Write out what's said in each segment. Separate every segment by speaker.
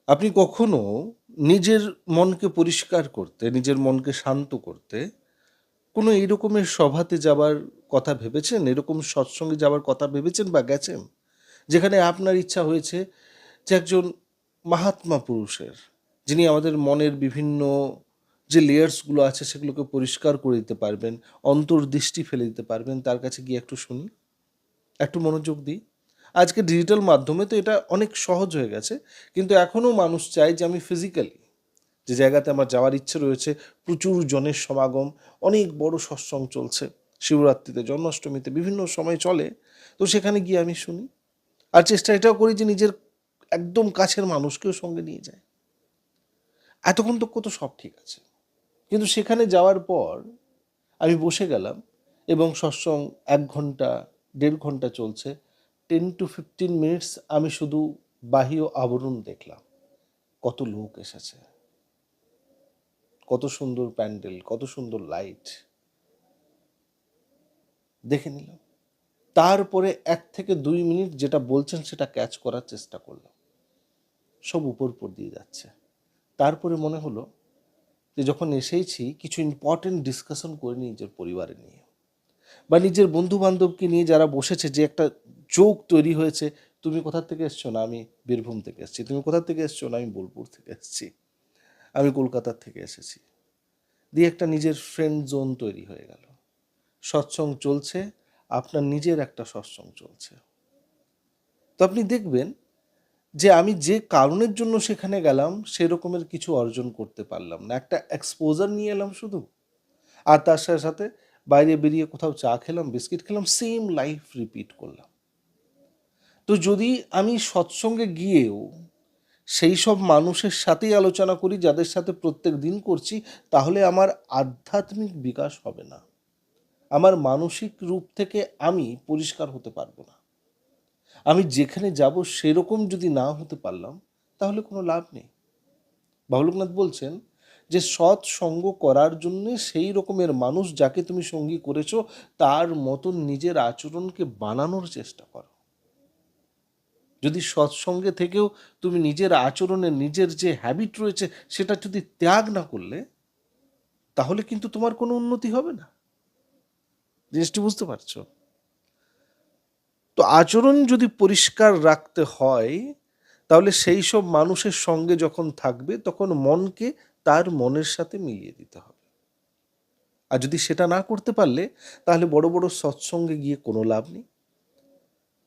Speaker 1: আপনি কখনো নিজের মনকে পরিষ্কার করতে, নিজের মনকে শান্ত করতে কোনো এরকমের সভাতে যাবার কথা ভেবেছেন? এরকম সৎসঙ্গে যাওয়ার কথা ভেবেছেন বা গেছেন? যেখানে আপনার ইচ্ছা হয়েছে যে একজন মাহাত্মা পুরুষের, যিনি আমাদের মনের বিভিন্ন যে লেয়ার্সগুলো আছে সেগুলোকে পরিষ্কার করে দিতে পারবেন, অন্তর্দৃষ্টি ফেলে দিতে পারবেন, তার কাছে গিয়ে একটু শুনি, একটু মনোযোগ দিই। আজকে ডিজিটাল মাধ্যমে তো এটা অনেক সহজ হয়ে গেছে। কিন্তু এখনও মানুষ চায় যে আমি ফিজিক্যালি যে জায়গাতে আমার যাওয়ার ইচ্ছে রয়েছে, প্রচুর জনের সমাগম, অনেক বড় সৎসঙ্গ চলছে। শিবরাত্রিতে, জন্মাষ্টমীতে বিভিন্ন সময় চলে। তো সেখানে গিয়ে আমি শুনি। আর চেষ্টা এটাও করি যে নিজের একদম কাছের মানুষকেও সঙ্গে নিয়ে যাই। এতক্ষণ তো সব ঠিক আছে। কিন্তু সেখানে যাওয়ার পর আমি বসে গেলাম এবং সৎসঙ্গ ১ ঘন্টা, ১.৫ ঘন্টা চলছে। 10 to 15 মিনিটস আমি শুধু বাহ্য আবরণ দেখলাম। কত লোক এসেছে, কত সুন্দর প্যান্ডেল, কত সুন্দর লাইট দেখে নিলাম। তারপরে ১ থেকে ২ মিনিট যেটা বলছেন সেটা ক্যাচ করার চেষ্টা করলাম। সব উপর দিয়ে যাচ্ছে। তারপরে মনে হলো যে যখন এসেইছি কিছু ইম্পর্টেন্ট ডিসকাশন করে নিই নিজের পরিবারে নিয়ে বা নিজের বন্ধু-বান্ধবকে নিয়ে যারা বসেছে, যে একটা জোক তৈরি হয়েছে, "তুমি কোথা থেকে এসছো?" "না, আমি বীরভূম থেকে এসেছি।" "তুমি কোথা থেকে এসছো?" "না, আমি বোলপুর থেকে এসেছি।" "আমি কলকাতা থেকে এসেছি।" দিয়ে একটা নিজের ফ্রেন্ড জোন তৈরি হয়ে গেল। সৎসঙ্গ চলছে, আপনার নিজের একটা সৎসঙ্গ চলছে। তো আপনি দেখবেন যে আমি যে কারণের জন্য সেখানে গেলাম সেরকমের কিছু অর্জন করতে পারলাম না। একটা এক্সপোজার নিয়ে এলাম শুধু। আর তার সাথে সাথে বাইরে বেরিয়ে কোথাও চা খেলাম, বিস্কিট খেলাম, সেম লাইফ রিপিট করলাম। তো যদি আমি সৎসঙ্গে গিয়েও সেই সব মানুষের সাথেই আলোচনা করি যাদের সাথে প্রত্যেক দিন করছি, তাহলে আমার আধ্যাত্মিক বিকাশ হবে না। আমার মানসিক রূপ থেকে আমি পরিষ্কার হতে পারবো না। আমি যেখানে যাব সেরকম যদি না হতে পারলাম, তাহলে কোনো লাভ নেই। বাবলুকনাথ বলছেন যে সৎ সঙ্গ করার জন্য সেই রকমের মানুষ যাকে তুমি সঙ্গী করেছো তার মতন নিজের আচরণকে বানানোর চেষ্টা করো। যদি সৎসঙ্গে থেকেও তুমি নিজের আচরণে নিজের যে হ্যাবিট রয়েছে সেটা যদি ত্যাগ না করলে, তাহলে কিন্তু তোমার কোনো উন্নতি হবে না। জিনিসটি বুঝতে পারছো? তো আচরণ যদি পরিষ্কার রাখতে হয়, তাহলে সেই সব মানুষের সঙ্গে যখন থাকবে তখন মনকে তার মনের সাথে মিলিয়ে দিতে হবে। আর যদি সেটা না করতে পারলে, তাহলে বড় বড় সৎসঙ্গে গিয়ে কোনো লাভ নেই।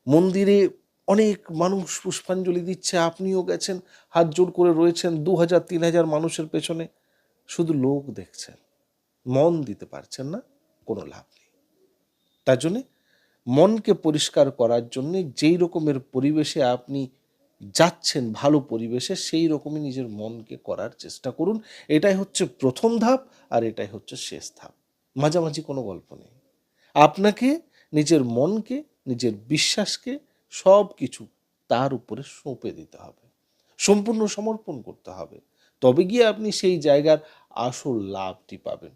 Speaker 1: মন্দিরে অনেক মানুষ পুষ্পাঞ্জলি দিচ্ছে, আপনিও গেছেন, হাত জোড় করে রয়েছেন ২,০০০-৩,০০০ মানুষের পেছনে, শুধু লোক দেখছেন, মন দিতে পারছেন না, কোনো লাভ নেই। তার জন্যে মনকে পরিষ্কার করার জন্যে যেই রকমের পরিবেশে আপনি যাচ্ছেন, ভালো পরিবেশে, সেই রকমই নিজের মনকে করার চেষ্টা করুন। এটাই হচ্ছে ১ম ধাপ, আর এটাই হচ্ছে শেষ ধাপ। মাঝামাঝি কোনো গল্প নেই। আপনাকে নিজের মনকে, নিজের বিশ্বাসকে সব কিছু তার উপরে সঁপে দিতে হবে। সম্পূর্ণ সমর্পণ করতে হবে। তবে গিয়ে আপনি সেই জায়গার আসল লাভটি পাবেন।